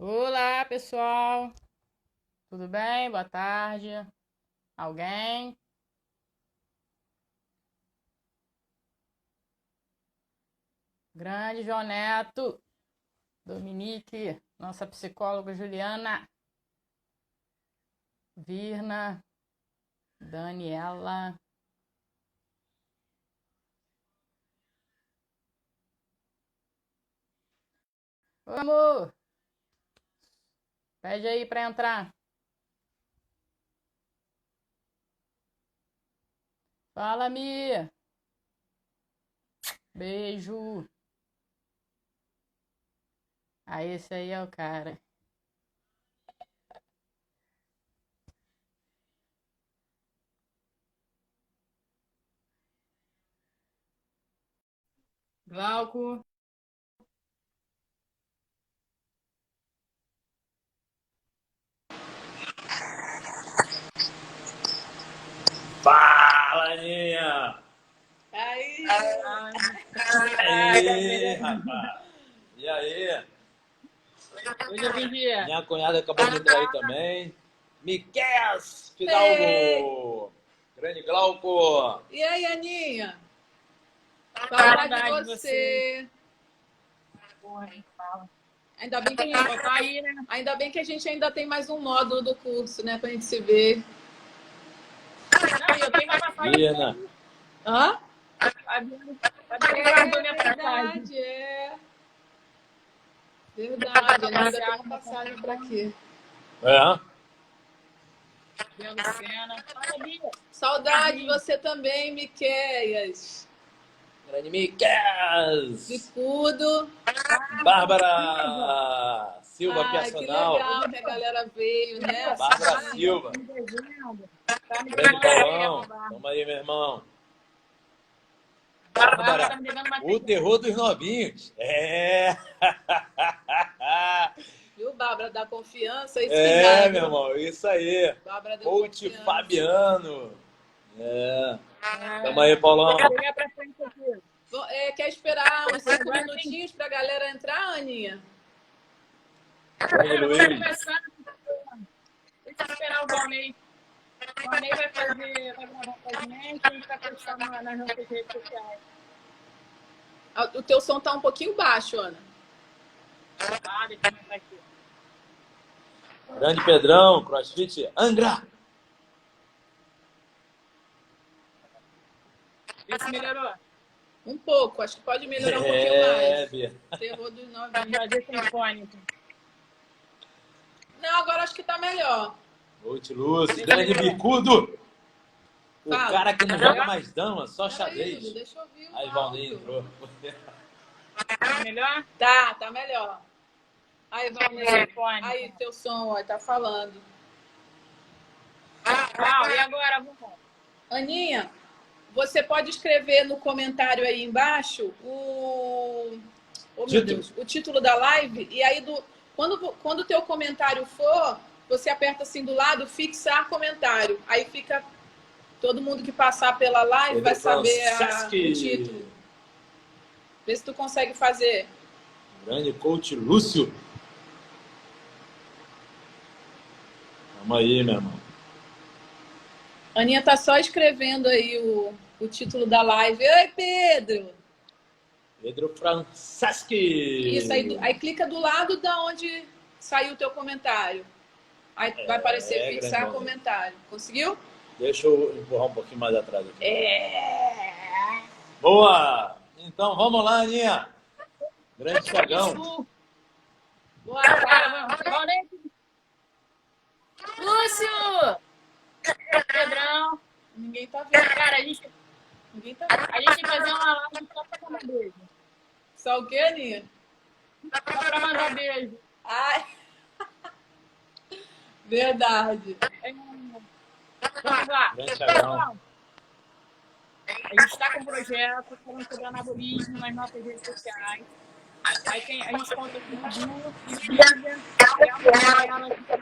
Olá, pessoal. Tudo bem? Boa tarde. Alguém? Grande João Neto, Dominique, nossa psicóloga Juliana, Virna, Daniela. Ô, amor, pede aí pra entrar. Fala, Mia. Beijo. Ah, esse aí é o cara. Glauco. Fala, Aninha! Aí, Aí, rapaz! E aí? Hoje eu vim de... Minha cunhada acabou de entrar aí também. Miqueias ei, Fidalgo! Grande Glauco! e aí, Aninha? Saudade de Saudade de você. Porra, nem fala. Ainda bem que Tá aí, né? ainda bem que a gente ainda tem mais um módulo do curso, né, pra gente se ver. Não, eu tenho uma passagem. Virna! Hã? A Virna guardou minha passagem. Verdade, é. Verdade, ainda tem uma passagem pra aqui. É? Vendo cena. Fala, Bia. Saudade de você também, Miqueias. Grande Miqueias! Bicudo. Bárbara Silva, Ai, que personal. legal que a galera veio, né? Bárbara assistir. Silva. Tá me Grande devendo Paulão. uma- Tamo aí, meu irmão. Bárbara tá Bárbara, me devendo uma o terror dos novinhos. É! Viu, Bárbara? Dá confiança, é isso que É, vale. meu irmão, isso aí. Bárbara deu Coach confiança. Fabiano. É. Tamo aí, Paulão. Chegar pra frente aqui. Quer esperar uns 5 minutinhos pra galera entrar, Aninha? Grande Tá Luiz. começando. Deixa eu esperar o Valnei. O Valnei vai gravar com a gente vai postar nas nossas redes sociais. O teu som tá um pouquinho baixo, Ana. Tá, deixa eu entrar aqui. Grande Pedrão, CrossFit Angra. Vê se melhorou. Um pouco, acho que pode melhorar um pouquinho É, mais. Bia. Terror dos novinhos. Fazer sinfônico. Não, agora acho que tá melhor. Coach Lúcio. Grande Bicudo. O Fala. cara que não joga mais dama, só Peraí, xadrez. deixa eu ouvir o Aí, Valnei áudio. entrou. Tá melhor? Tá melhor. Aí, Valnei. Sinfônico. Aí, teu som, ó, tá falando. Uau, e agora? Vamos. Aninha, você pode escrever no comentário aí embaixo oh, meu Deus, o título da live, e aí quando o teu comentário for, você aperta assim do lado, fixar comentário. Aí fica todo mundo que passar pela live vai saber o título. Vê se tu consegue fazer. Grande coach Lúcio. Tamo aí, meu irmão. Aninha tá só escrevendo aí o título da live. Oi, Pedro! Pedro Franceschi. Isso, aí clica do lado da onde saiu o teu comentário. Aí vai aparecer fixar grandão. comentário. Conseguiu? Deixa eu empurrar um pouquinho mais atrás aqui. É. Boa! Então vamos lá, Aninha. Grande Thiagão. Bora! Valnei. Lúcio! Pedrão. Ninguém tá vendo. Cara, Ninguém tá vendo. a gente tem que fazer uma live só pra mandar beijo. Só o quê, Aninha? Só pra mandar beijo. Ai. Verdade. Vamos lá. Grande Thiagão. A gente está com um projeto falando sobre anabolismo nas nossas redes sociais. Aí a gente conta com o Ju e Lívia, que é uma ela que tem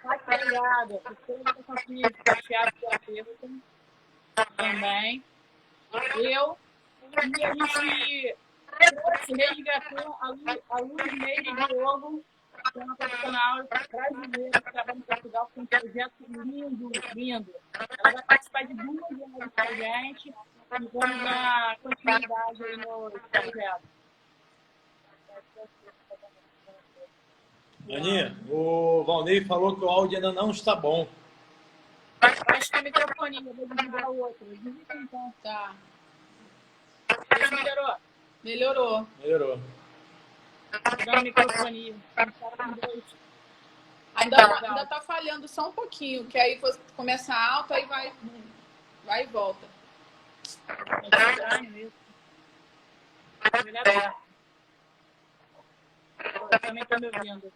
parte ligada, educação física, teatro terapeuta também. Eu, e a gente trouxe, resgatou a Luz Meire Diogo, que é uma profissional brasileira que trabalha em Portugal com um projeto lindo, lindo. Ela vai participar de 2 lives com a gente e vamos dar continuidade aí no projeto. Aninha, o Valnei falou que o áudio ainda não está bom. Acho que é microfone, eu vou desligar o outro. Desliga então. Tá. Melhorou? Melhorou. Melhorou. Dá o microfone. Ainda tá falhando só um pouquinho, que aí você começa alto, aí vai e volta. É estranho isso. Eu também estou me ouvindo.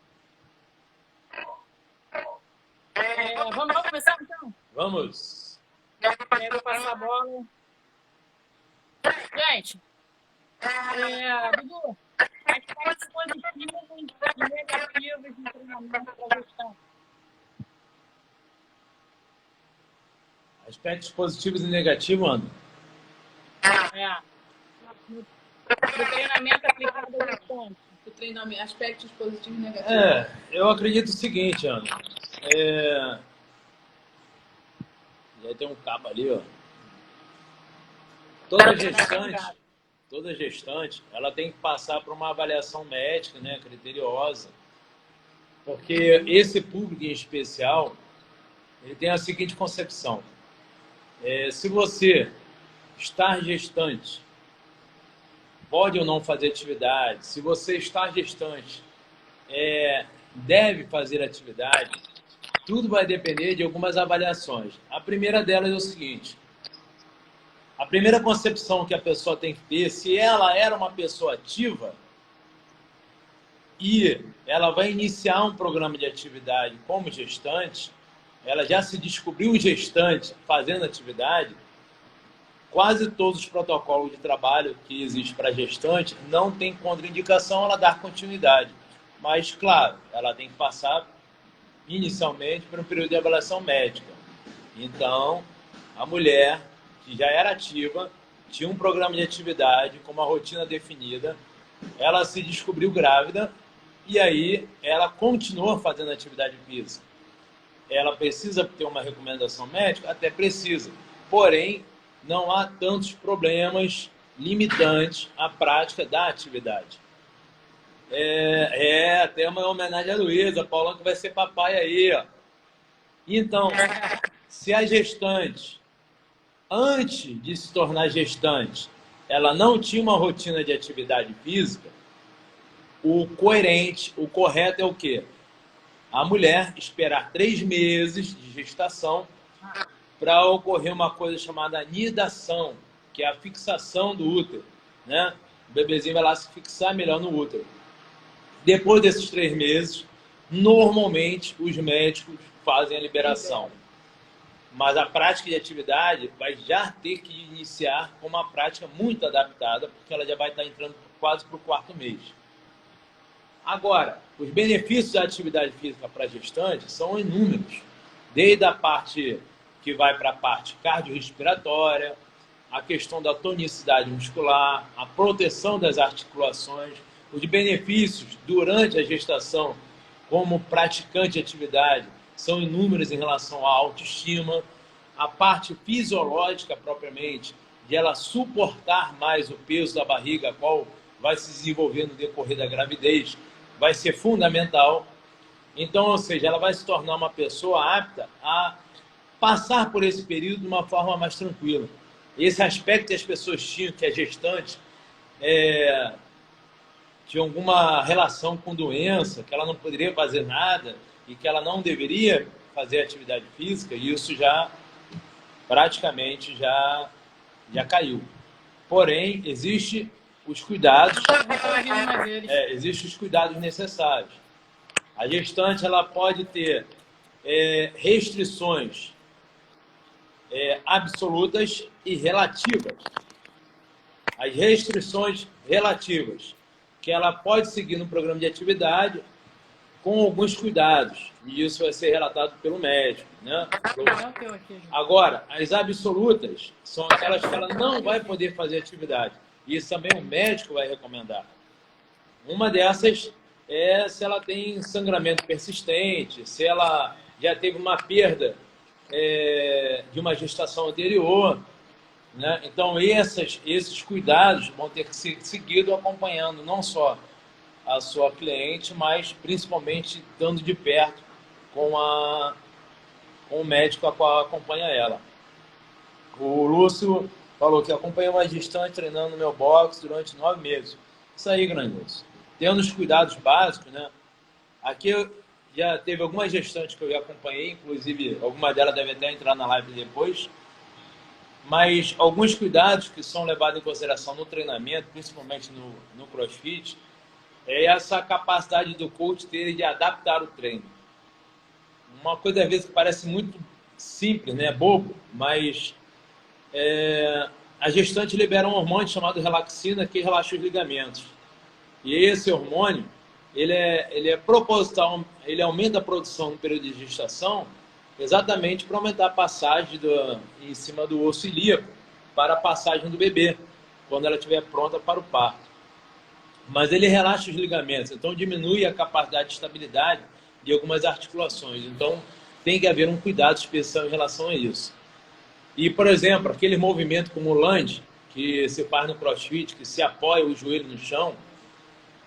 Vamos começar então? Vamos. Eu vou passar a bola. Gente, Dudu, aspectos positivos e negativos no treinamento para gestão. Aspectos positivos e negativos, André? No treinamento aplicado ao gestante. O treinamento, aspectos positivos e negativos. Eu acredito o seguinte, André. Já tem um cabo ali, ó. Toda gestante, ela tem que passar por uma avaliação médica, né, criteriosa, porque esse público em especial, ele tem a seguinte concepção: se você está gestante, pode ou não fazer atividade, se você está gestante, deve fazer atividade, tudo vai depender de algumas avaliações. A primeira delas é o seguinte: a primeira concepção que a pessoa tem que ter, se ela era uma pessoa ativa e ela vai iniciar um programa de atividade como gestante, ela já se descobriu gestante fazendo atividade, quase todos os protocolos de trabalho que existem para gestante não tem contraindicação ela dar continuidade. Mas, claro, ela tem que passar inicialmente por um período de avaliação médica. Então, a mulher que já era ativa, tinha um programa de atividade com uma rotina definida, ela se descobriu grávida e aí ela continua fazendo atividade física. Ela precisa ter uma recomendação médica? Até precisa. Porém, não há tantos problemas limitantes à prática da atividade. Até uma homenagem à Luísa, Paulão que vai ser papai aí, ó. Então, se a gestante, antes de se tornar gestante, ela não tinha uma rotina de atividade física, o coerente, o correto é o quê? A mulher esperar 3 meses de gestação para ocorrer uma coisa chamada nidação, que é a fixação do útero, né? O bebezinho vai lá se fixar melhor no útero. Depois desses 3 meses, normalmente os médicos fazem a liberação. Mas a prática de atividade vai já ter que iniciar com uma prática muito adaptada, porque ela já vai estar entrando quase para o 4º mês. Agora, os benefícios da atividade física para gestante são inúmeros. Desde a parte que vai para a parte cardiorrespiratória, a questão da tonicidade muscular, a proteção das articulações, os benefícios durante a gestação como praticante de atividade são inúmeros em relação à autoestima, a parte fisiológica propriamente, de ela suportar mais o peso da barriga, qual vai se desenvolver no decorrer da gravidez, vai ser fundamental. Então, ou seja, ela vai se tornar uma pessoa apta a passar por esse período de uma forma mais tranquila. Esse aspecto que as pessoas tinham, que a gestante tinha alguma relação com doença, que ela não poderia fazer nada e que ela não deveria fazer atividade física, e isso já praticamente já caiu. Porém, existem os cuidados, existem os cuidados necessários. A gestante ela pode ter restrições absolutas e relativas. As restrições relativas, que ela pode seguir no programa de atividade com alguns cuidados, e isso vai ser relatado pelo médico, né? Agora, as absolutas são aquelas que ela não vai poder fazer atividade. Isso também o médico vai recomendar. Uma dessas é se ela tem sangramento persistente, se ela já teve uma perda de uma gestação anterior, né? Então, esses cuidados vão ter que ser seguidos acompanhando não só a sua cliente, mas principalmente estando de perto com o médico a qual acompanha ela. O Lúcio falou que acompanhou uma gestante treinando no meu box durante 9 meses. Isso aí, grandioso. Tendo os cuidados básicos, né? Aqui já teve algumas gestantes que eu já acompanhei, inclusive alguma delas deve até entrar na live depois. Mas alguns cuidados que são levados em consideração no treinamento, principalmente no CrossFit, é essa capacidade do coach ter de adaptar o treino. Uma coisa, às vezes, que parece muito simples, né? Bobo, mas a gestante libera um hormônio chamado relaxina que relaxa os ligamentos. E esse hormônio, ele é proposital, ele aumenta a produção no período de gestação exatamente para aumentar a passagem em cima do osso ilíaco para a passagem do bebê, quando ela estiver pronta para o parto. Mas ele relaxa os ligamentos, então diminui a capacidade de estabilidade de algumas articulações. Então tem que haver um cuidado especial em relação a isso. E, por exemplo, aquele movimento como o lunge, que se faz no CrossFit, que se apoia o joelho no chão,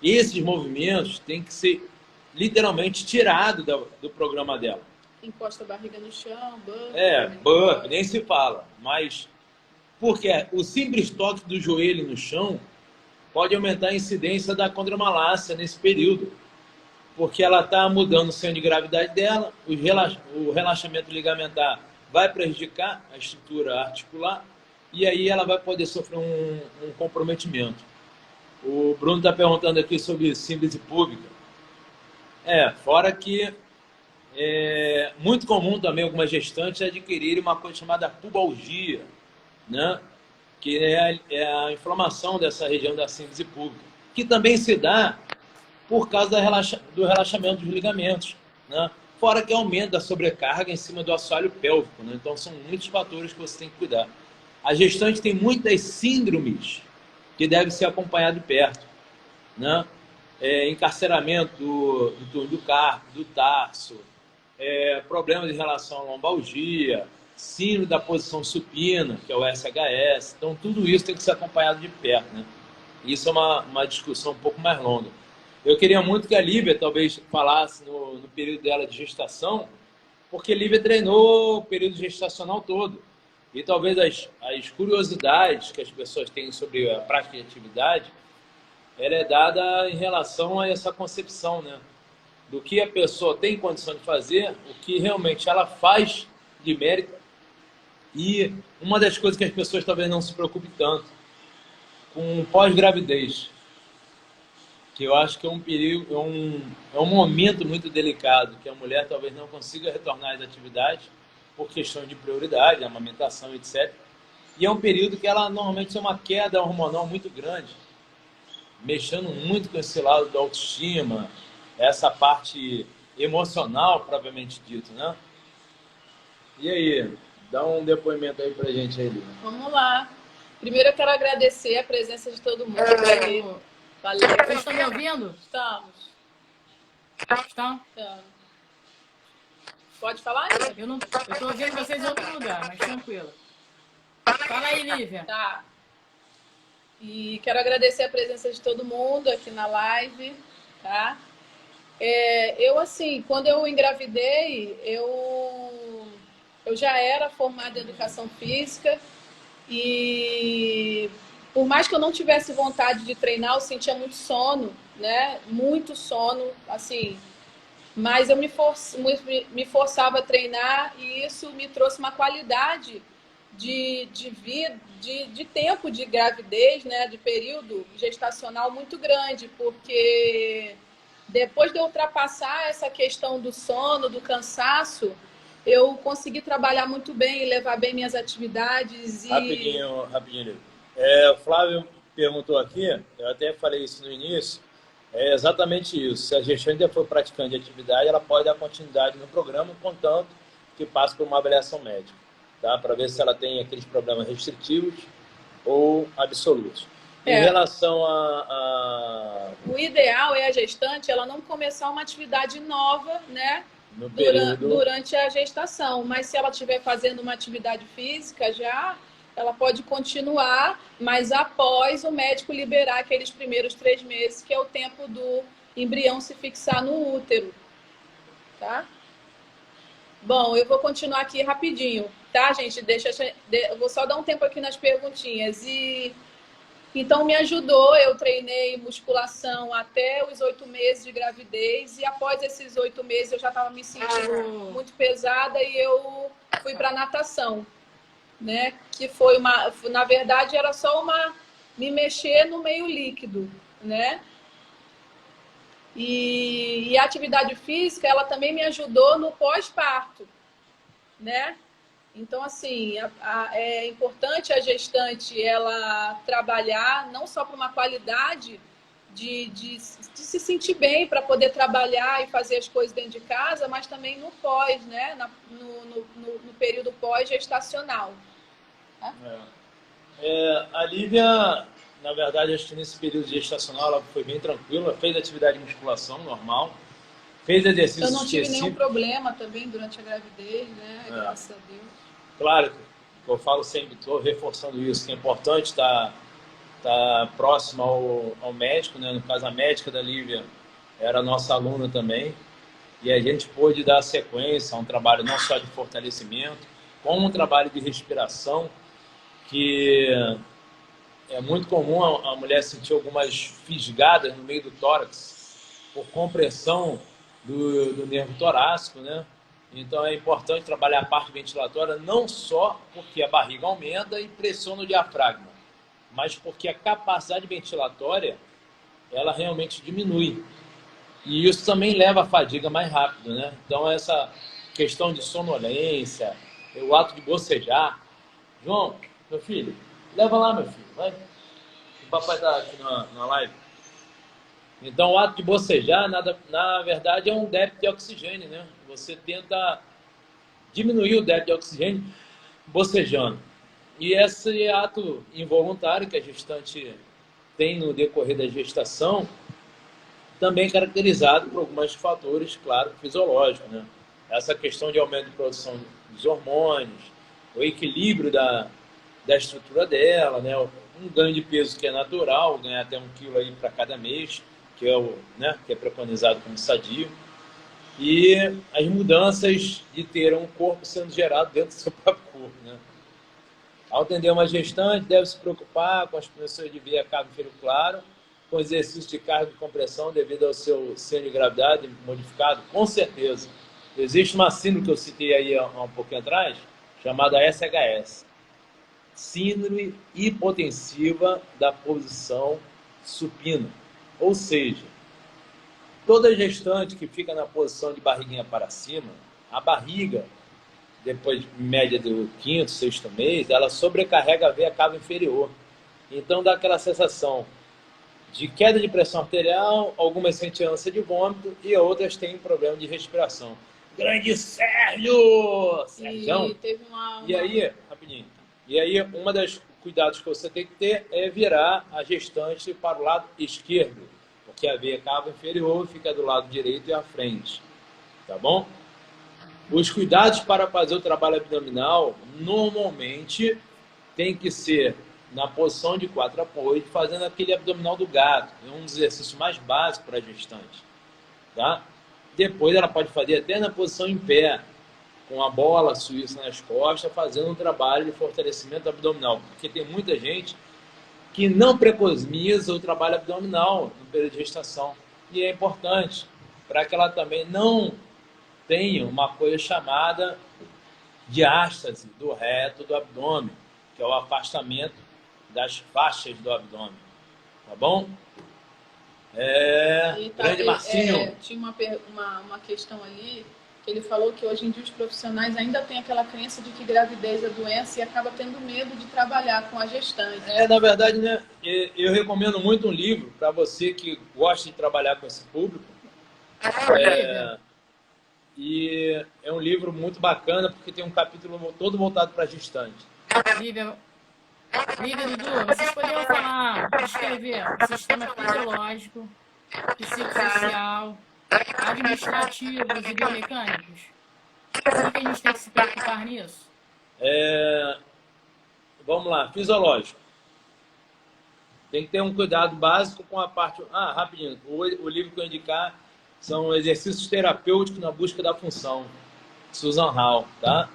esses movimentos têm que ser literalmente tirados do programa dela. Encosta a barriga no chão, burp, nem se fala. Mas, porque o simples toque do joelho no chão pode aumentar a incidência da condromalácia nesse período. Porque ela está mudando o centro de gravidade dela, o relaxamento ligamentar vai prejudicar a estrutura articular e aí ela vai poder sofrer um comprometimento. O Bruno está perguntando aqui sobre síndrome púbica. Fora que é muito comum também algumas gestantes adquirirem uma coisa chamada pubalgia, né? Que é a inflamação dessa região da síndrome púbica, que também se dá por causa do relaxamento dos ligamentos, né? Fora que aumenta a sobrecarga em cima do assoalho pélvico, né? Então são muitos fatores que você tem que cuidar. A gestante tem muitas síndromes que devem ser acompanhadas de perto, né? Encarceramento do túnel do carpo, do tarso, problemas em relação à lombalgia, síndrome da posição supina, que é o SHS. Então, tudo isso tem que ser acompanhado de perto, né? Isso é uma discussão um pouco mais longa. Eu queria muito que a Lívia talvez falasse no período dela de gestação, porque a Lívia treinou o período gestacional todo. E talvez as curiosidades que as pessoas têm sobre a prática de atividade, ela é dada em relação a essa concepção, né? Do que a pessoa tem condição de fazer, o que realmente ela faz de mérito. E uma das coisas que as pessoas talvez não se preocupem tanto, com pós-gravidez, que eu acho que é um perigo, é um momento muito delicado, que a mulher talvez não consiga retornar às atividades por questão de prioridade, amamentação, etc. E é um período que ela normalmente tem uma queda hormonal muito grande, mexendo muito com esse lado da autoestima, essa parte emocional, propriamente dito, né? E aí, dá um depoimento aí pra gente aí, Lívia. Vamos lá. Primeiro eu quero agradecer a presença de todo mundo. Valeu. Vocês estão me ouvindo? Estamos. Estão? Estamos. Pode falar? Eu estou ouvindo vocês em outro lugar, mas tranquilo. Fala aí, Lívia. Tá. E quero agradecer a presença de todo mundo aqui na live, tá? Eu, assim, quando eu engravidei, eu já era formada em educação física e por mais que eu não tivesse vontade de treinar, eu sentia muito sono, né? Muito sono, assim. Mas eu me forçava a treinar e isso me trouxe uma qualidade de vida, de tempo de gravidez, né? De período gestacional muito grande, porque depois de eu ultrapassar essa questão do sono, do cansaço, eu consegui trabalhar muito bem e levar bem minhas atividades. Rapidinho. O Flávio perguntou aqui, eu até falei isso no início, é exatamente isso. Se a gestante já for praticante de atividade, ela pode dar continuidade no programa, contanto que passe por uma avaliação médica, tá? Para ver se ela tem aqueles problemas restritivos ou absolutos. Em relação a... O ideal é a gestante ela não começar uma atividade nova, né? No período... Durante a gestação. Mas se ela estiver fazendo uma atividade física já, ela pode continuar, mas após o médico liberar aqueles primeiros 3 meses, que é o tempo do embrião se fixar no útero. Tá? Bom, eu vou continuar aqui rapidinho, tá, gente? Eu vou só dar um tempo aqui nas perguntinhas. Então, me ajudou, eu treinei musculação até os 8 meses de gravidez e após esses 8 meses eu já estava me sentindo muito pesada e eu fui para natação, né? Que foi na verdade, era só me mexer no meio líquido, né? E a atividade física, ela também me ajudou no pós-parto, né? Então, assim, é importante a gestante ela trabalhar não só para uma qualidade de se sentir bem para poder trabalhar e fazer as coisas dentro de casa, mas também no pós, né? No período pós-gestacional. Tá? A Lívia, na verdade, acho que nesse período gestacional ela foi bem tranquila, fez atividade de musculação normal, fez exercício específico. Eu não tive específico. nenhum problema também durante a gravidez, né? Graças a Deus. Claro que eu falo sempre, estou reforçando isso, que é importante estar próximo ao médico, né? No caso, a médica da Lívia era nossa aluna também, e a gente pôde dar sequência a um trabalho não só de fortalecimento, como um trabalho de respiração, que é muito comum a mulher sentir algumas fisgadas no meio do tórax por compressão do nervo torácico, né? Então é importante trabalhar a parte ventilatória não só porque a barriga aumenta e pressiona o diafragma, mas porque a capacidade ventilatória ela realmente diminui. E isso também leva a fadiga mais rápido, né? Então essa questão de sonolência, o ato de bocejar. João, meu filho, leva lá, meu filho, vai. O papai está aqui na live. Então, o ato de bocejar, na verdade, é um débito de oxigênio, né? Você tenta diminuir o débito de oxigênio bocejando. E esse ato involuntário que a gestante tem no decorrer da gestação, também é caracterizado por alguns fatores, claro, fisiológicos, né? Essa questão de aumento de produção dos hormônios, o equilíbrio da estrutura dela, né? Um ganho de peso que é natural, ganhar até 1 quilo aí para cada mês, que é preconizado como sadio, e as mudanças de ter um corpo sendo gerado dentro do seu próprio corpo, né? Ao atender uma gestante, deve se preocupar com as dimensões de veia cava inferior claro, com exercício de carga e compressão devido ao seu seno de gravidade modificado, com certeza. Existe uma síndrome que eu citei aí há um pouquinho atrás, chamada SHS, síndrome hipotensiva da posição supina. Ou seja, toda gestante que fica na posição de barriguinha para cima, a barriga, depois média do 5º, 6º mês, ela sobrecarrega a veia cava inferior. Então dá aquela sensação de queda de pressão arterial, algumas sentem ânsia de vômito e outras têm problema de respiração. Grande Sérgio! Sérgio! E aí, rapidinho. E aí, uma das cuidados que você tem que ter é virar a gestante para o lado esquerdo, porque a veia cava inferior fica do lado direito e à frente. Tá bom? Os cuidados para fazer o trabalho abdominal, normalmente, tem que ser na posição de 4 apoios, fazendo aquele abdominal do gato. É um dos exercícios mais básicos para a gestante. Tá? Depois ela pode fazer até na posição em pé, com a bola suíça nas costas, fazendo um trabalho de fortalecimento abdominal. Porque tem muita gente que não preconiza o trabalho abdominal no período de gestação. E é importante para que ela também não tenha uma coisa chamada diástase do reto do abdômen, que é o afastamento das faixas do abdômen. Tá bom? Grande Marcinho. Tinha uma questão ali, que ele falou que hoje em dia os profissionais ainda têm aquela crença de que gravidez é doença e acaba tendo medo de trabalhar com a gestante. Na verdade, né, eu recomendo muito um livro para você que gosta de trabalhar com esse público. E é um livro muito bacana porque tem um capítulo todo voltado para a gestante. Lívia, Liga, Dudu, vocês poderiam falar, descrever o sistema fisiológico, psicossocial, administrativos e biomecânicos? O que a gente tem que se preocupar nisso? Vamos lá, fisiológico. Tem que ter um cuidado básico com a parte... rapidinho. O livro que eu indicar são Exercícios Terapêuticos na Busca da Função, Susan Hall, tá?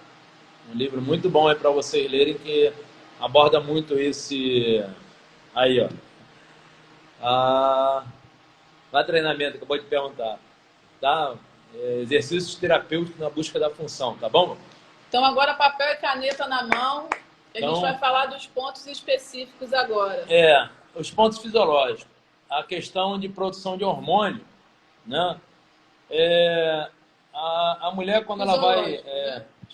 Um livro muito bom para vocês lerem, que aborda muito esse... Aí, ó. Lá treinamento, acabou de perguntar. Tá? Exercícios terapêuticos na busca da função, tá bom? Então, agora papel e caneta na mão. A Então, gente vai falar dos pontos específicos agora. Os pontos fisiológicos. A questão de produção de hormônio, né? A mulher, quando ela vai...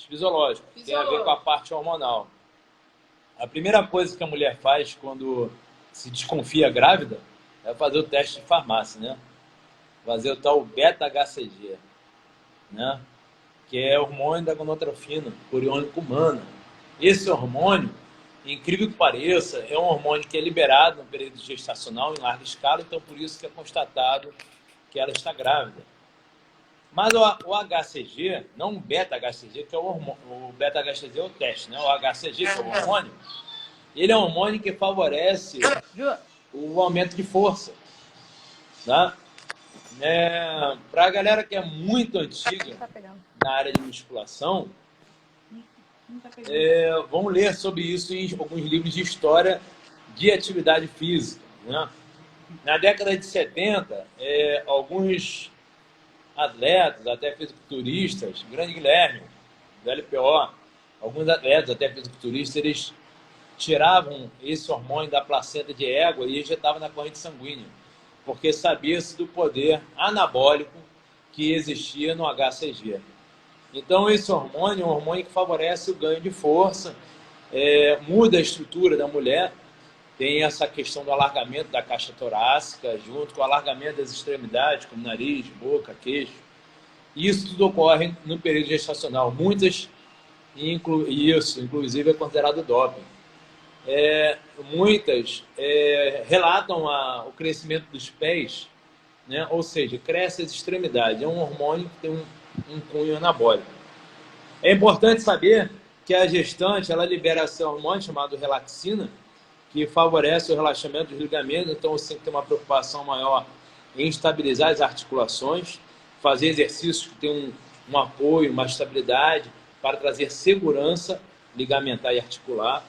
Fisiológico. Tem a ver com a parte hormonal. A primeira coisa que a mulher faz quando se desconfia grávida é fazer o teste de farmácia, né? Fazer o tal beta-HCG, né? Que é hormônio da gonadotrofina, coriônica humana. Esse hormônio, incrível que pareça, é um hormônio que é liberado no período gestacional em larga escala, então por isso que é constatado que ela está grávida. Mas o HCG, não o beta-HCG, que é o hormônio, o beta-HCG é o teste, né? O HCG, que é o hormônio, ele é um hormônio que favorece o aumento de força, tá? Para a galera que é muito antiga na área de musculação, vamos ler sobre isso em alguns livros de história de atividade física, né? Na década de 70, alguns atletas, até fisiculturistas, grande Guilherme, do LPO, alguns atletas, até fisiculturistas, eles tiravam esse hormônio da placenta de égua e injetavam na corrente sanguínea, porque sabia-se do poder anabólico que existia no HCG. Então, esse hormônio é um hormônio que favorece o ganho de força, muda a estrutura da mulher, tem essa questão do alargamento da caixa torácica, junto com o alargamento das extremidades, como nariz, boca, queixo. Isso tudo ocorre no período gestacional. Muitas, inclusive, é considerado doping. Muitas relatam o crescimento dos pés, né? Ou seja, cresce as extremidades. É um hormônio que tem um cunho anabólico. É importante saber que a gestante ela libera esse hormônio chamado relaxina, que favorece o relaxamento dos ligamentos, então você tem que ter uma preocupação maior em estabilizar as articulações, fazer exercícios que tenham um apoio, uma estabilidade, para trazer segurança ligamentar e articular.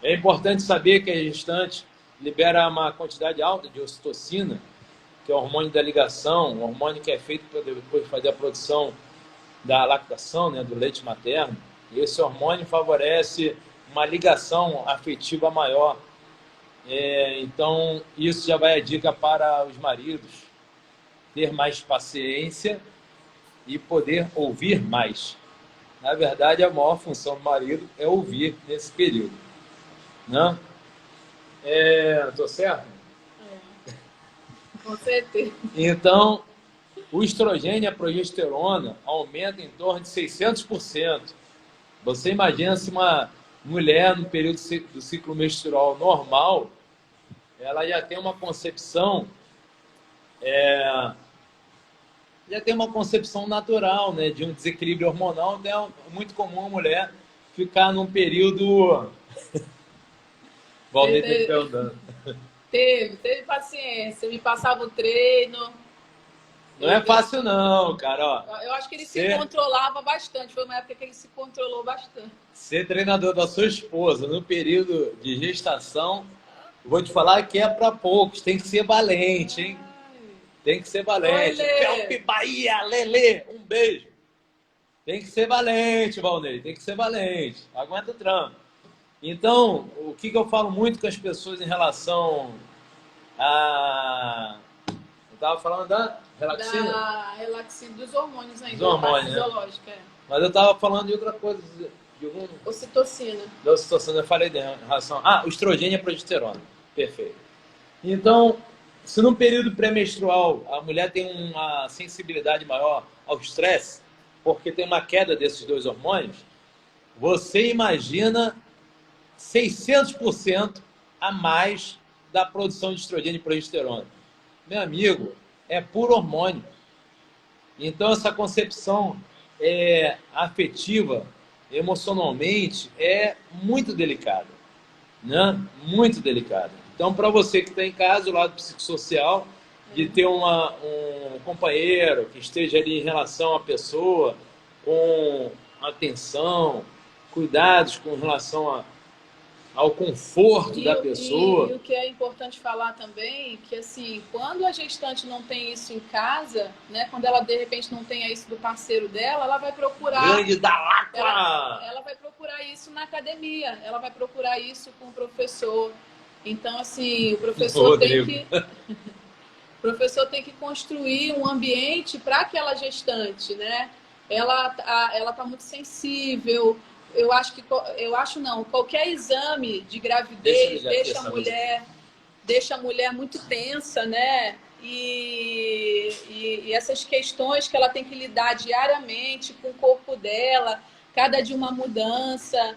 É importante saber que a gestante libera uma quantidade alta de ocitocina, que é o hormônio da ligação, um hormônio que é feito para depois fazer a produção da lactação, né, do leite materno. E esse hormônio favorece uma ligação afetiva maior. Então, isso já vai a dica para os maridos. Ter mais paciência e poder ouvir mais. Na verdade, a maior função do marido é ouvir nesse período. Não? Estou certo? Com certeza. Então, o estrogênio e a progesterona aumentam em torno de 600%. Você imagina se uma mulher, no período do ciclo menstrual normal, ela já tem uma concepção, natural, né, de um desequilíbrio hormonal. Então, é muito comum a mulher ficar num período... Valdir está perguntando. Teve paciência, me passava o treino. Não é fácil não, cara. Ó, eu acho que ele se controlava bastante. Foi uma época que ele se controlou bastante. Ser treinador da sua esposa no período de gestação, vou te falar que é para poucos. Tem que ser valente, hein? Tem que ser valente. Pelpe Bahia, Lelê, um beijo. Tem que ser valente, Valnei. Tem que ser valente. Aguenta o trampo. Então, o que eu falo muito com as pessoas em relação a... Eu estava falando da relaxina? Da relaxina, dos hormônios ainda. Dos hormônios, fisiológica, Mas eu estava falando de outra coisa. De algum... Ocitocina. Da ocitocina, eu falei em relação... o estrogênio e a progesterona. Perfeito. Então, se no período pré-menstrual a mulher tem uma sensibilidade maior ao estresse, porque tem uma queda desses dois hormônios, você imagina 600% a mais da produção de estrogênio e progesterona. Meu amigo, é puro hormônio. Então, essa concepção afetiva, emocionalmente, é muito delicada, né? Muito delicada. Então, para você que está em casa, o lado psicossocial, de ter um companheiro que esteja ali em relação à pessoa, com atenção, cuidados com relação ao conforto da pessoa. E o que é importante falar também, que assim, quando a gestante não tem isso em casa, né, quando ela de repente não tem isso do parceiro dela, ela vai procurar... Grande da lacra! Ela vai procurar isso na academia, ela vai procurar isso com o professor. Então, assim, o professor tem que... O professor tem que construir um ambiente para aquela gestante, né? Ela tá muito sensível. Eu acho não. Qualquer exame de gravidez deixa a mulher muito tensa, né? E essas questões que ela tem que lidar diariamente com o corpo dela, cada dia uma mudança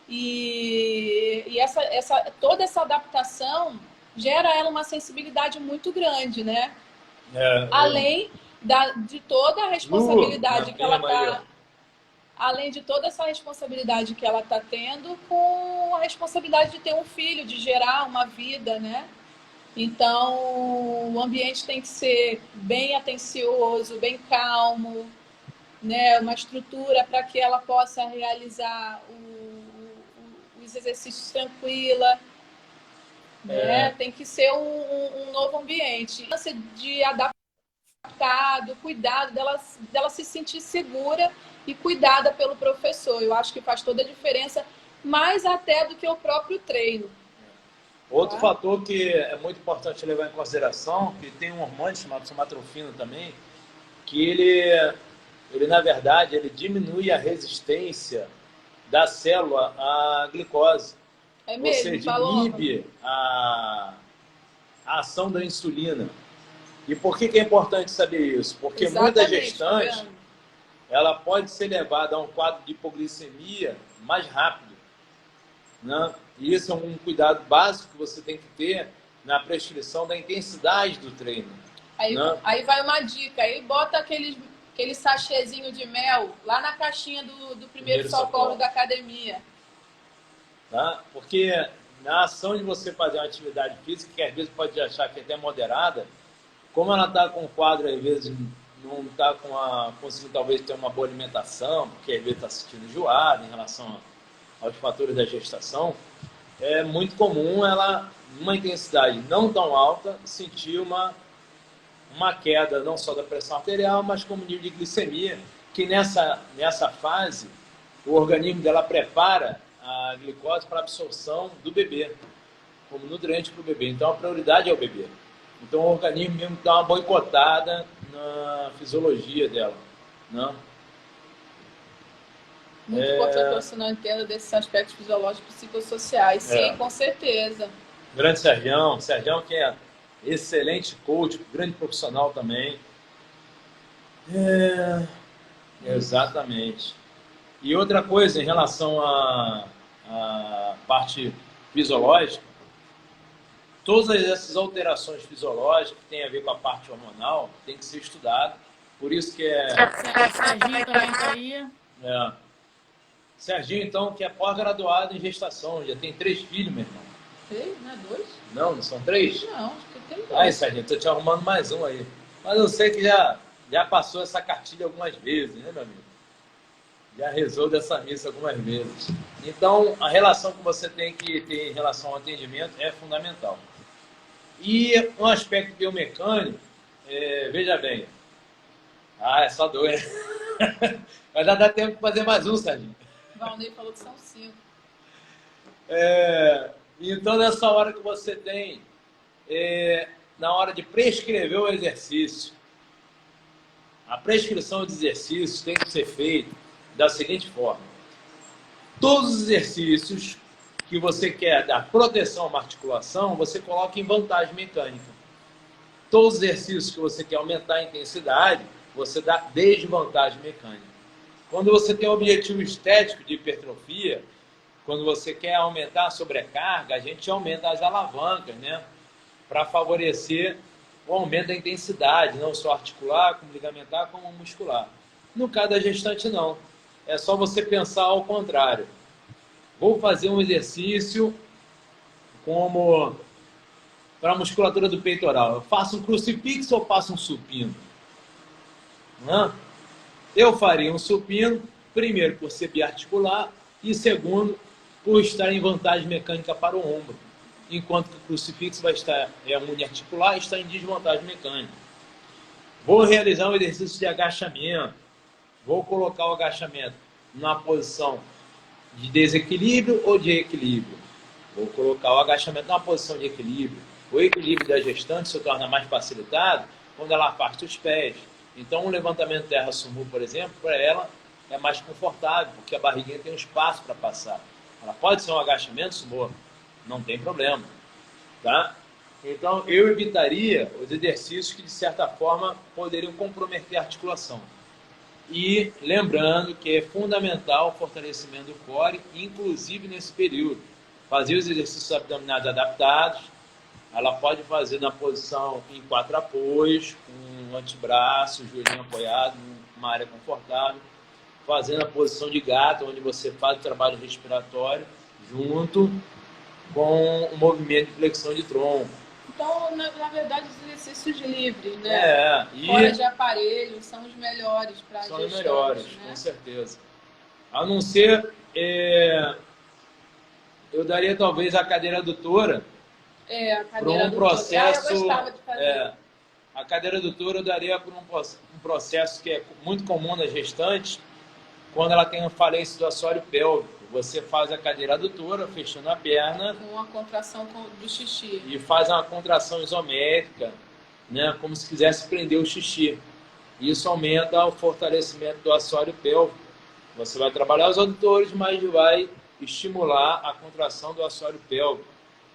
e toda essa adaptação gera ela uma sensibilidade muito grande, né? Além de toda a responsabilidade que ela está... Além de toda essa responsabilidade que ela está tendo com a responsabilidade de ter um filho, de gerar uma vida, né? Então, o ambiente tem que ser bem atencioso, bem calmo, né? Uma estrutura para que ela possa realizar os exercícios tranquila. Tem que ser um novo ambiente. De adaptado, cuidado, dela se sentir segura e cuidada pelo professor. Eu acho que faz toda a diferença, mais até do que o próprio treino. Outro fator que é muito importante levar em consideração, que tem um hormônio chamado somatropina também, que ele na verdade, ele diminui a resistência da célula à glicose. É mesmo, ou seja, inibe a ação da insulina. E por que é importante saber isso? Porque muita gestante, ela pode ser levada a um quadro de hipoglicemia mais rápido, né? E isso é um cuidado básico que você tem que ter na prescrição da intensidade do treino. Aí vai uma dica, aí bota aquele sachêzinho de mel lá na caixinha do primeiro socorro da academia. Tá? Porque na ação de você fazer uma atividade física, que às vezes pode achar que é até moderada, como ela está com um quadro, às vezes não está conseguindo talvez ter uma boa alimentação, porque às vezes está se sentindo enjoada em relação aos fatores da gestação, é muito comum ela, numa intensidade não tão alta, sentir uma queda não só da pressão arterial, mas como nível de glicemia, que nessa fase o organismo dela prepara a glicose para a absorção do bebê, como nutriente para o bebê. Então a prioridade é o bebê. Então o organismo mesmo dá uma boicotada na fisiologia dela. Não? Muito importante que você não entenda desses aspectos fisiológicos e psicossociais. Sim, com certeza. Grande Sergião que é excelente coach, grande profissional também. Exatamente. E outra coisa em relação à parte fisiológica, todas essas alterações fisiológicas que têm a ver com a parte hormonal tem que ser estudado. Por isso que Serginho também está aí. Serginho, então, que é pós-graduado em gestação, já tem 3 filhos, meu irmão. 3, não é 2? Não são 3? Não, acho que tem 2. Ai, Serginho, estou te arrumando mais um aí. Mas eu sei que já passou essa cartilha algumas vezes, né, meu amigo? Já rezou dessa missa algumas vezes. Então, a relação que você tem que ter em relação ao atendimento é fundamental. E um aspecto biomecânico, veja bem. É só 2. Mas já dá tempo de fazer mais um, Serginho. O Valnei falou que são 5. Então, nessa hora que você tem, na hora de prescrever o exercício, a prescrição de exercícios tem que ser feita da seguinte forma: todos os exercícios que você quer dar proteção a uma articulação, você coloca em vantagem mecânica. Todos os exercícios que você quer aumentar a intensidade, você dá desvantagem mecânica. Quando você tem um objetivo estético de hipertrofia, quando você quer aumentar a sobrecarga, a gente aumenta as alavancas, né? Para favorecer o aumento da intensidade, não só articular, como ligamentar, como muscular. No caso da gestante, não. É só você pensar ao contrário. Vou fazer um exercício como para a musculatura do peitoral. Eu faço um crucifixo ou faço um supino? Não? Eu faria um supino, primeiro, por ser biarticular, e segundo, por estar em vantagem mecânica para o ombro. Enquanto que o crucifixo vai estar uniarticular e está em desvantagem mecânica. Vou realizar um exercício de agachamento. Vou colocar o agachamento na posição de desequilíbrio ou de equilíbrio. Vou colocar o agachamento na posição de equilíbrio. O equilíbrio da gestante se torna mais facilitado quando ela afasta os pés. Então, um levantamento terra sumô, por exemplo, para ela é mais confortável, porque a barriguinha tem um espaço para passar. Ela pode ser um agachamento sumô, não tem problema, tá? Então, eu evitaria os exercícios que, de certa forma, poderiam comprometer a articulação. E lembrando que é fundamental o fortalecimento do core, inclusive nesse período. Fazer os exercícios abdominais adaptados. Ela pode fazer na posição em 4 apoios, com um antebraço, joelhinho apoiado, numa área confortável. Fazer na posição de gato, onde você faz o trabalho respiratório, junto com o movimento de flexão de tronco. Então, na verdade, os exercícios livres, né? Fora de aparelho, são os melhores para a gestante. São os melhores, né? Com certeza. A não ser, eu daria talvez a cadeira adutora, a cadeira para um adutora. processo. Eu gostava de fazer. A cadeira adutora eu daria para um processo que é muito comum nas gestantes, quando ela tem uma falência do assoalho pélvico. Você faz a cadeira adutora, fechando a perna. Com a contração do xixi. E faz uma contração isométrica, né, como se quisesse prender o xixi. Isso aumenta o fortalecimento do assoalho pélvico. Você vai trabalhar os adutores, mas vai estimular a contração do assoalho pélvico.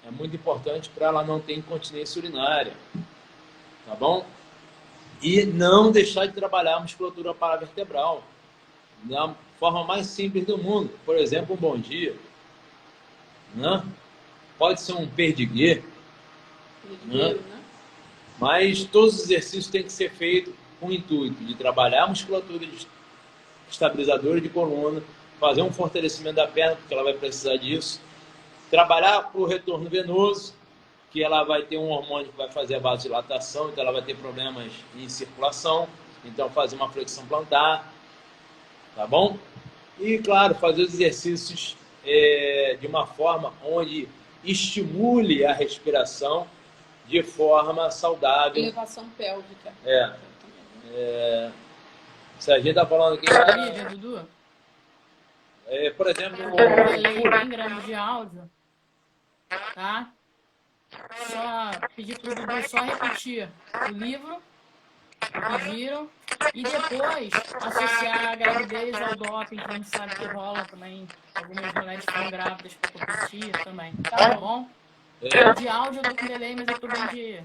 É muito importante para ela não ter incontinência urinária. Tá bom? E não deixar de trabalhar a musculatura paravertebral. Da forma mais simples do mundo. Por exemplo, um bom dia. Né? Pode ser um perdiguê. Né? Mas todos os exercícios têm que ser feitos com o intuito de trabalhar a musculatura estabilizadora de coluna, fazer um fortalecimento da perna, porque ela vai precisar disso. Trabalhar para o retorno venoso, que ela vai ter um hormônio que vai fazer a vasodilatação, então ela vai ter problemas em circulação. Então, fazer uma flexão plantar. Tá bom? E, claro, fazer os exercícios de uma forma onde estimule a respiração de forma saudável. Elevação pélvica. Se a gente está falando aqui... Dudu? Por exemplo... Eu falei bem grande de áudio, tá? Só pedir para o Dudu só repetir o livro que pediram e depois associar a gravidez ao doping, que a gente sabe que rola também. Algumas mulheres ficam grávidas por competir também. Tá bom? De áudio eu tô com delay, mas eu tô bem de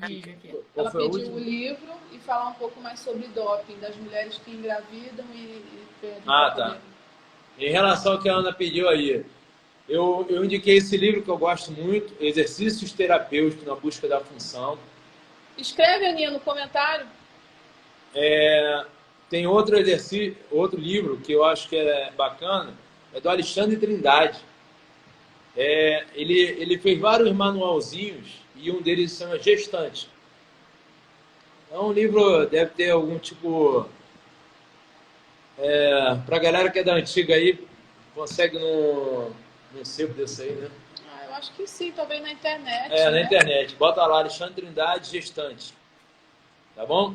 vídeo aqui. Ela pediu o livro e falar um pouco mais sobre doping, das mulheres que engravidam e perdem. Tá. Em relação ao que a Ana pediu aí, eu indiquei esse livro que eu gosto muito, Exercícios Terapêuticos na Busca da Função. Escreve, Aninha, no comentário. Tem outro livro que eu acho que é bacana, é do Alexandre Trindade. Ele fez vários manualzinhos e um deles chama Gestante. É um livro, deve ter algum tipo... para a galera que é da antiga aí, consegue num sebo desse aí, né? Eu acho que sim, talvez na internet. Na internet. Bota lá, Alexandre Trindade, Gestante. Tá bom?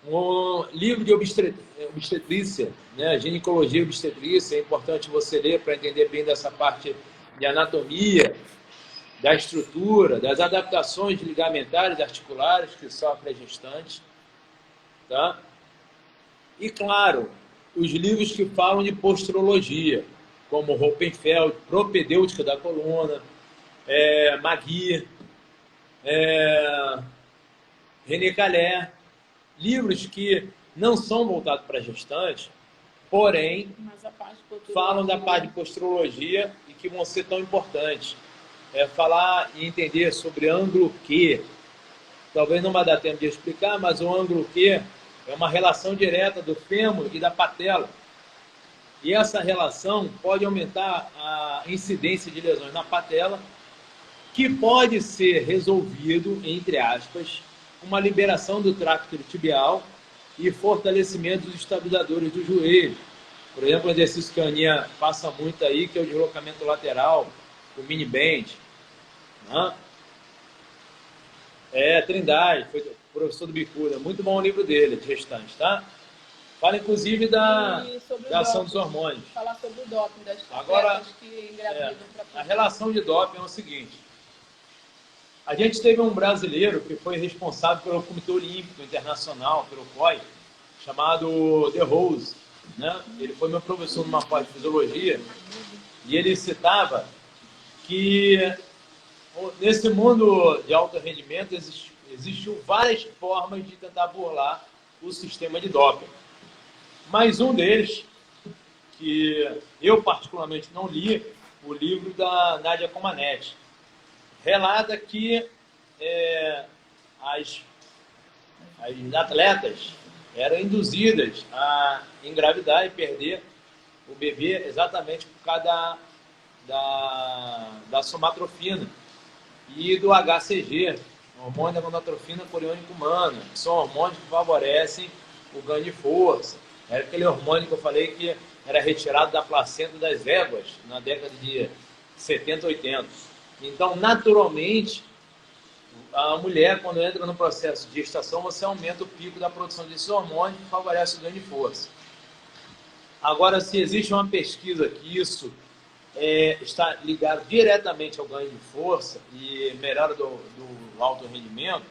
Um livro de obstetrícia, né? Ginecologia e obstetrícia. É importante você ler para entender bem dessa parte de anatomia, da estrutura, das adaptações ligamentares, articulares que sofre a gestante. Tá? E, claro, os livros que falam de posturologia, como Hoppenfeld, propedêutica da coluna, Magui, René Calais, livros que não são voltados para gestante, porém, Mas a parte de posturologia... falam da parte de posturologia e que vão ser tão importantes. Falar e entender sobre ângulo Q. Talvez não vai dar tempo de explicar, mas o ângulo Q é uma relação direta do fêmur e da patela. E essa relação pode aumentar a incidência de lesões na patela, que pode ser resolvido, entre aspas, com uma liberação do tracto tibial e fortalecimento dos estabilizadores do joelho. Por exemplo, um exercício que a Aninha passa muito aí, que é o deslocamento lateral, o mini band. Né? Trindade, foi professor do Bicuda. Muito bom o livro dele, de restante, tá? Fala, inclusive, da ação dos hormônios. Falar sobre o doping das Agora, atletas que engravidam. A relação de doping é o seguinte. A gente teve um brasileiro que foi responsável pelo Comitê Olímpico Internacional, pelo COI, chamado The Rose. Né? Ele foi meu professor numa pós de fisiologia e ele citava que nesse mundo de alto rendimento existiu várias formas de tentar burlar o sistema de doping. Mas um deles, que eu particularmente não li, o livro da Nadia Comaneci, relata que as atletas eram induzidas a engravidar e perder o bebê exatamente por causa da somatrofina e do HCG, hormônio da gonadotrofina coriônica humana, que são hormônios que favorecem o ganho de força. Era aquele hormônio que eu falei que era retirado da placenta das éguas na década de 70, 80. Então, naturalmente, a mulher, quando entra no processo de gestação, você aumenta o pico da produção desse hormônio que favorece o ganho de força. Agora, se existe uma pesquisa que isso está ligado diretamente ao ganho de força e melhora do alto rendimento,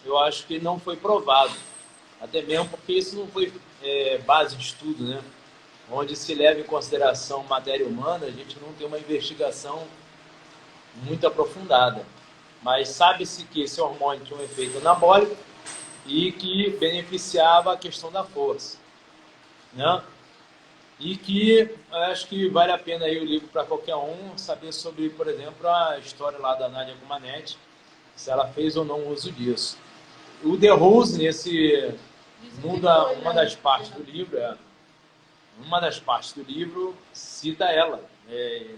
eu acho que não foi provado. Até mesmo porque isso não foi base de estudo, né? Onde se leva em consideração matéria humana, a gente não tem uma investigação muito aprofundada. Mas sabe-se que esse hormônio tinha um efeito anabólico e que beneficiava a questão da força. Né? E que acho que vale a pena aí o livro para qualquer um saber sobre, por exemplo, a história lá da Nadia Comaneci, se ela fez ou não uso disso. O The Rose, nesse uma das partes do livro, cita ela. E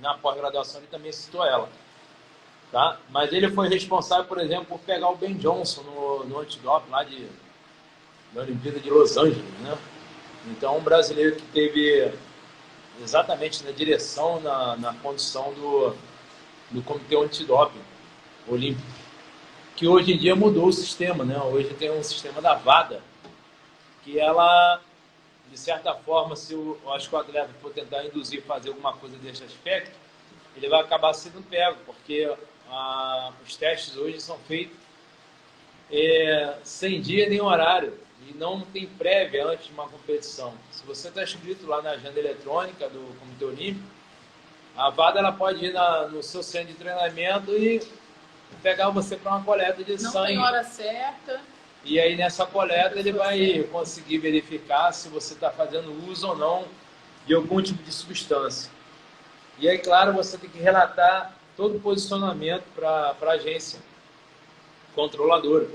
na pós-graduação ele também citou ela. Tá? Mas ele foi responsável, por exemplo, por pegar o Ben Johnson no antidoping lá da Olimpíada de Los Angeles, né? Então, um brasileiro que teve exatamente na direção, na condição do Comitê Antidoping Olímpico, que hoje em dia mudou o sistema, né? Hoje tem um sistema da WADA, que ela, de certa forma, se eu acho que o atleta for tentar induzir fazer alguma coisa desse aspecto, ele vai acabar sendo pego, porque os testes hoje são feitos sem dia nem horário, e não tem prévia antes de uma competição. Se você está inscrito lá na agenda eletrônica do Comitê Olímpico, a WADA ela pode ir no seu centro de treinamento e pegar você para uma coleta de sangue. Não tem hora certa. E aí nessa coleta ele vai conseguir verificar se você está fazendo uso ou não de algum tipo de substância. E aí, claro, você tem que relatar todo o posicionamento para a agência controladora.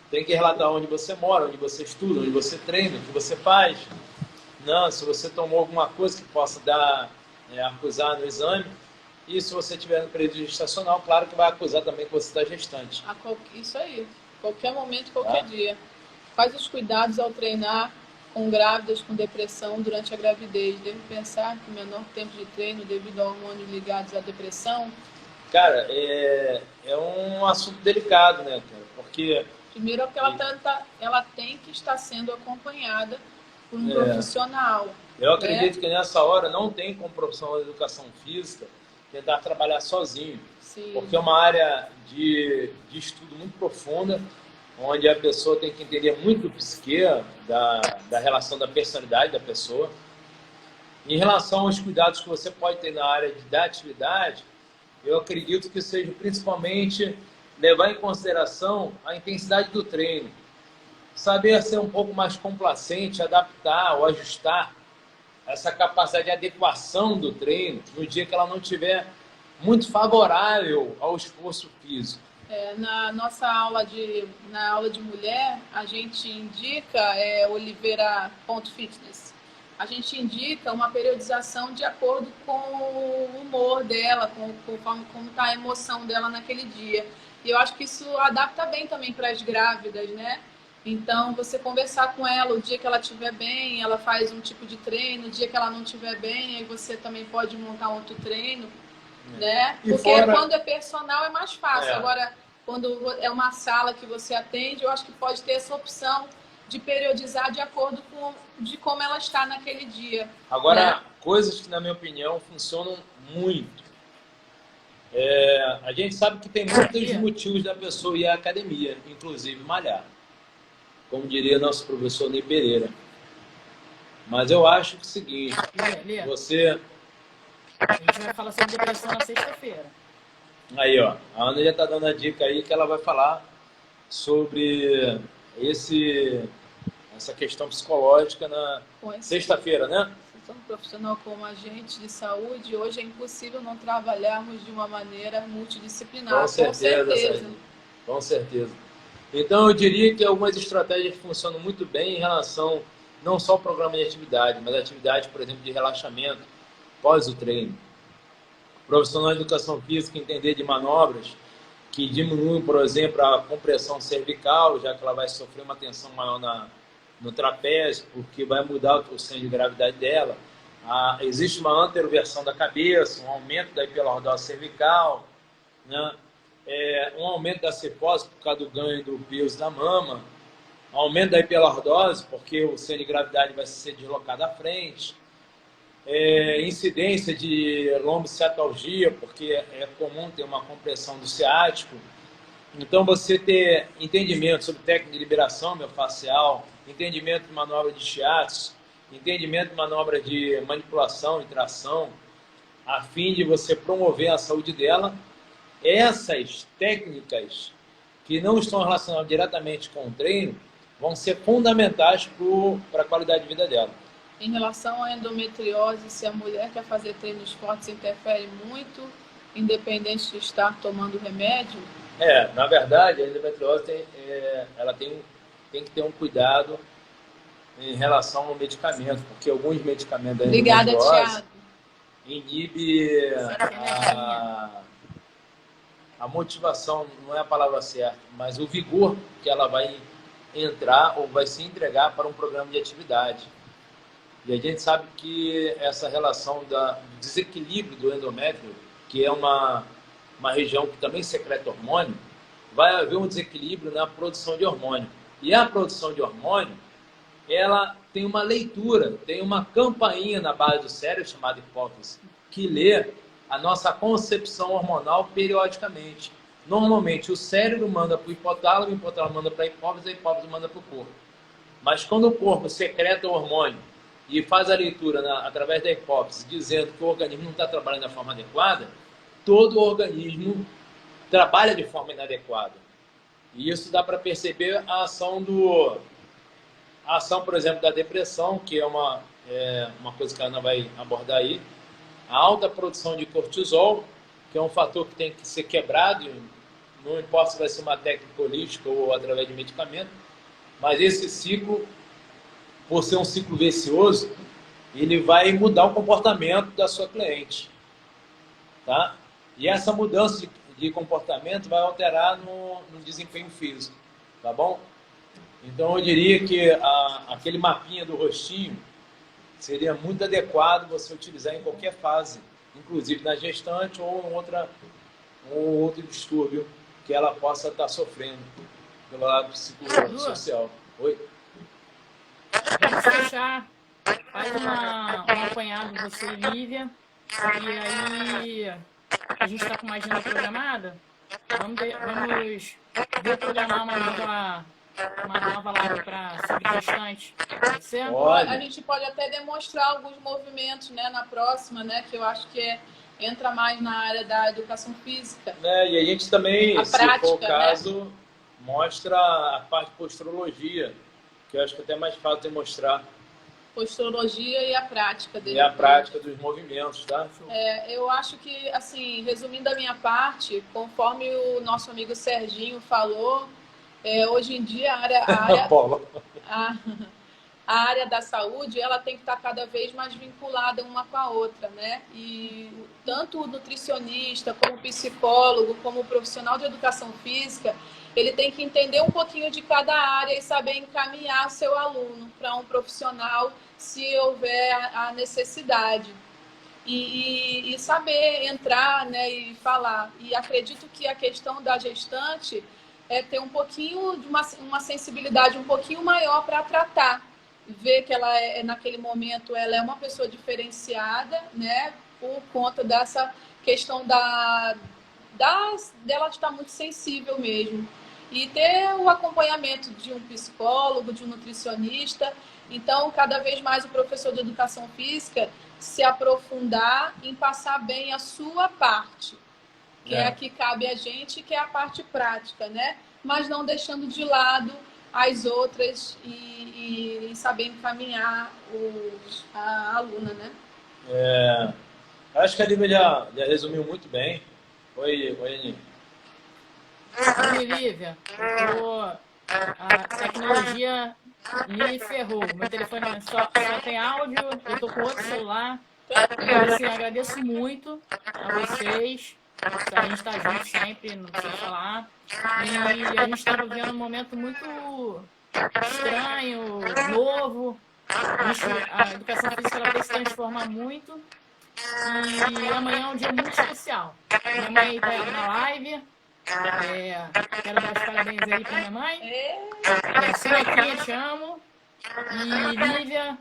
Tem que relatar onde você mora, onde você estuda, onde você treina, o que você faz. Não, se você tomou alguma coisa que possa acusar no exame. E se você estiver no período gestacional, claro que vai acusar também que você está gestante. Isso aí. Qualquer momento, qualquer dia. Quais os cuidados ao treinar com grávidas com depressão durante a gravidez? Devo pensar que o menor tempo de treino devido a hormônios ligados à depressão? Cara, é um assunto delicado, né, cara? Porque... Primeiro é que ela tem que estar sendo acompanhada por um profissional. Eu acredito que nessa hora não tem como profissional de educação física tentar trabalhar sozinho. Sim. Porque é uma área de estudo muito profunda, onde a pessoa tem que entender muito do psique, da relação da personalidade da pessoa. Em relação aos cuidados que você pode ter na área da atividade, eu acredito que seja principalmente levar em consideração a intensidade do treino. saber ser um pouco mais complacente, adaptar ou ajustar essa capacidade de adequação do treino no dia que ela não tiver muito favorável ao esforço físico. Na nossa aula na aula de mulher, a gente indica, Oliveira.fitness, a gente indica uma periodização de acordo com o humor dela, conforme como está a emoção dela naquele dia. E eu acho que isso adapta bem também para as grávidas, né? Então, você conversar com ela, o dia que ela estiver bem, ela faz um tipo de treino, o dia que ela não estiver bem, aí você também pode montar outro treino, né? Porque quando é personal é mais fácil. Agora, quando é uma sala que você atende, eu acho que pode ter essa opção de periodizar de acordo com como ela está naquele dia. Agora, né? Coisas que, na minha opinião, funcionam muito. A gente sabe que tem muitos motivos da pessoa ir à academia, inclusive malhar. Como diria nosso professor Ney Pereira. Mas eu acho que é o seguinte, você... A gente vai falar sobre depressão na sexta-feira. Aí, ó, a Ana já está dando a dica aí que ela vai falar sobre essa questão psicológica na sexta-feira, né? Se um profissional como agente de saúde, hoje é impossível não trabalharmos de uma maneira multidisciplinar. Com certeza. Com certeza. Então, eu diria que algumas estratégias funcionam muito bem em relação não só ao programa de atividade, mas atividade, por exemplo, de relaxamento pós o treino. O profissional de educação física entender de manobras que diminuem, por exemplo, a compressão cervical, já que ela vai sofrer uma tensão maior no trapézio, porque vai mudar o centro de gravidade dela. Existe uma anteroversão da cabeça, um aumento da hiperlordose cervical, né? Um aumento da cefose por causa do ganho do peso da mama, aumento da hiperlordose, porque o centro de gravidade vai ser deslocado à frente, incidência de lombociatalgia, porque é comum ter uma compressão do ciático. Então, você ter entendimento sobre técnica de liberação miofascial, entendimento de manobra de shiatsu, entendimento de manobra de manipulação e tração, a fim de você promover a saúde dela. Essas técnicas que não estão relacionadas diretamente com o treino vão ser fundamentais para a qualidade de vida dela. Em relação à endometriose, se a mulher quer fazer treinos fortes, interfere muito, independente de estar tomando remédio? Na verdade, a endometriose ela tem que ter um cuidado em relação ao medicamento, porque alguns medicamentos da endometriose inibem a motivação, não é a palavra certa, mas o vigor que ela vai entrar ou vai se entregar para um programa de atividade. E a gente sabe que essa relação do desequilíbrio do endométrio, que é uma região que também secreta hormônio, vai haver um desequilíbrio na produção de hormônio. E a produção de hormônio, ela tem uma leitura, tem uma campainha na base do cérebro, chamada hipófise, que lê a nossa concepção hormonal periodicamente. Normalmente, o cérebro manda para o hipotálamo manda para a hipófise manda para o corpo. Mas quando o corpo secreta o hormônio e faz a leitura através da hipófise, dizendo que o organismo não está trabalhando da forma adequada, todo o organismo trabalha de forma inadequada. E isso dá para perceber a ação, por exemplo, da depressão, que é uma coisa que a Ana vai abordar aí. A alta produção de cortisol, que é um fator que tem que ser quebrado, não importa se vai ser uma técnica holística ou através de medicamento, mas esse ciclo, por ser um ciclo vicioso, ele vai mudar o comportamento da sua cliente. Tá? E essa mudança de comportamento vai alterar no desempenho físico. Tá bom? Então, eu diria que aquele mapinha do rostinho seria muito adequado você utilizar em qualquer fase, inclusive na gestante ou em outro distúrbio que ela possa estar sofrendo pelo lado psicossocial. Oi? Vamos fechar, faz um apanhado você e Lívia, e aí a gente está com uma agenda programada, vamos reprogramar uma nova live para sobre gestante, pode ser? A gente pode até demonstrar alguns movimentos, né, na próxima, né, que eu acho que entra mais na área da educação física. E a gente também, se for o caso, mostra a parte de posturologia, que eu acho que é até mais fácil de mostrar. Posturologia e a prática dele. E a prática dos movimentos, tá? Eu acho que, assim, resumindo a minha parte, conforme o nosso amigo Serginho falou, hoje em dia a área da saúde, ela tem que estar cada vez mais vinculada uma com a outra, né? E tanto o nutricionista, como o psicólogo, como o profissional de educação física, ele tem que entender um pouquinho de cada área e saber encaminhar seu aluno para um profissional se houver a necessidade. E saber entrar, né, e falar. E acredito que a questão da gestante é ter um pouquinho de uma sensibilidade um pouquinho maior para tratar. Ver que ela naquele momento ela é uma pessoa diferenciada, né, por conta dessa questão dela estar muito sensível mesmo. E ter o acompanhamento de um psicólogo, de um nutricionista. Então, cada vez mais o professor de educação física se aprofundar em passar bem a sua parte, que é a que cabe a gente, que é a parte prática, né? Mas não deixando de lado as outras e saber encaminhar a aluna, né? Acho que a Lívia já resumiu muito bem. Oi, Aninha. Oi, Lívia. A tecnologia me ferrou. Meu telefone só tem áudio, eu tô com outro celular. Mas, assim, agradeço muito a vocês. A gente está junto sempre, não precisa falar. E a gente está vivendo um momento muito estranho, novo. A educação física ela vai se transformar muito. E amanhã é um dia muito especial. Minha mãe está na live. Quero dar os parabéns aí para minha mãe. Sonequinha, te amo. E Lívia,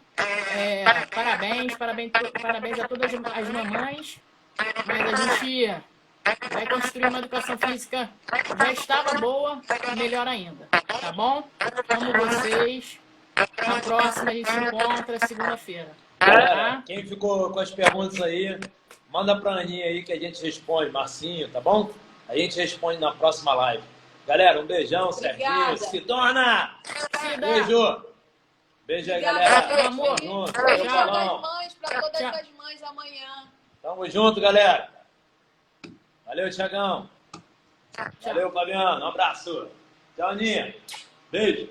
parabéns a todas as mamães. Mas a gente vai construir uma educação física já estava boa e melhor ainda. Tá bom? Amo vocês. Na próxima a gente se encontra segunda-feira. Galera, quem ficou com as perguntas aí, manda pra Aninha aí que a gente responde, Marcinho, tá bom? A gente responde na próxima live. Galera, um beijão, Serginho. Sidona! Beijo! Beijo aí, galera. Meu amor. Tamo junto. Beijo das mães para todas as mães amanhã. Tamo junto, galera. Valeu, Thiagão. Valeu, Fabiano. Um abraço. Tchau, Aninha. Beijo.